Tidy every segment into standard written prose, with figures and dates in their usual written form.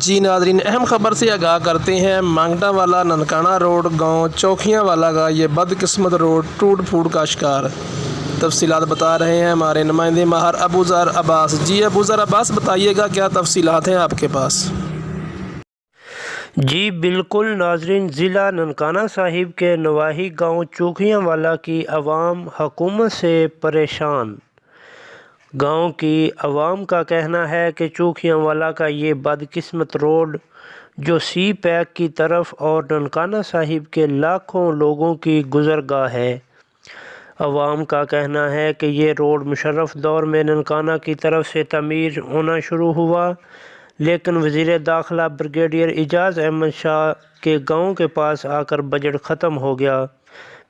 جی ناظرین، اہم خبر سے آگاہ کرتے ہیں۔ مانگٹا والا ننکانہ روڈ گاؤں چوکھیاں والا کا یہ بدقسمت روڈ ٹوٹ پھوٹ کا شکار۔ تفصیلات بتا رہے ہیں ہمارے نمائندے ماہر ابوذر عباس۔ جی ابوذر عباس، بتائیے گا کیا تفصیلات ہیں آپ کے پاس؟ جی بالکل ناظرین، ضلع ننکانہ صاحب کے نواحی گاؤں چوکھیاں والا کی عوام حکومت سے پریشان۔ گاؤں کی عوام کا کہنا ہے کہ چوکھیاں والا کا یہ بدقسمت روڈ جو سی پیک کی طرف اور ننکانہ صاحب کے لاکھوں لوگوں کی گزرگاہ ہے۔ عوام کا کہنا ہے کہ یہ روڈ مشرف دور میں ننکانہ کی طرف سے تعمیر ہونا شروع ہوا، لیکن وزیر داخلہ بریگیڈیئر اعجاز احمد شاہ کے گاؤں کے پاس آ کر بجٹ ختم ہو گیا۔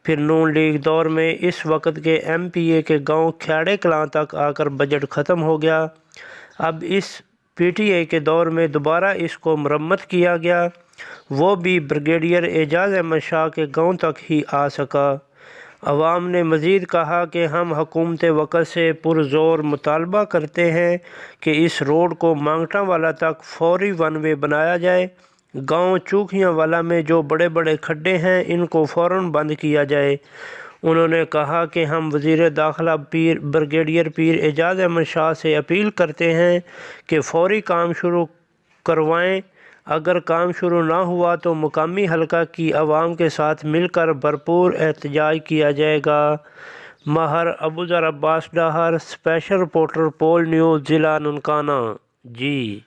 پھر نون لیگ دور میں اس وقت کے ایم پی اے کے گاؤں کھیاڑے کلاں تک آ کر بجٹ ختم ہو گیا۔ اب اس پی ٹی اے کے دور میں دوبارہ اس کو مرمت کیا گیا، وہ بھی بریگیڈیئر اعجاز احمد شاہ کے گاؤں تک ہی آ سکا۔ عوام نے مزید کہا کہ ہم حکومت وقت سے پرزور مطالبہ کرتے ہیں کہ اس روڈ کو مانگٹا والا تک فوری ون وے بنایا جائے۔ گاؤں چوکھیاں والا میں جو بڑے بڑے کھڈے ہیں ان کو فوراً بند کیا جائے۔ انہوں نے کہا کہ ہم وزیر داخلہ بریگیڈیئر پیر اعجاز احمد شاہ سے اپیل کرتے ہیں کہ فوری کام شروع کروائیں۔ اگر کام شروع نہ ہوا تو مقامی حلقہ کی عوام کے ساتھ مل کر بھرپور احتجاج کیا جائے گا۔ ماہر ابوذر عباس ڈاہر، اسپیشل رپورٹر پول نیوز، ضلع ننکانہ۔ جی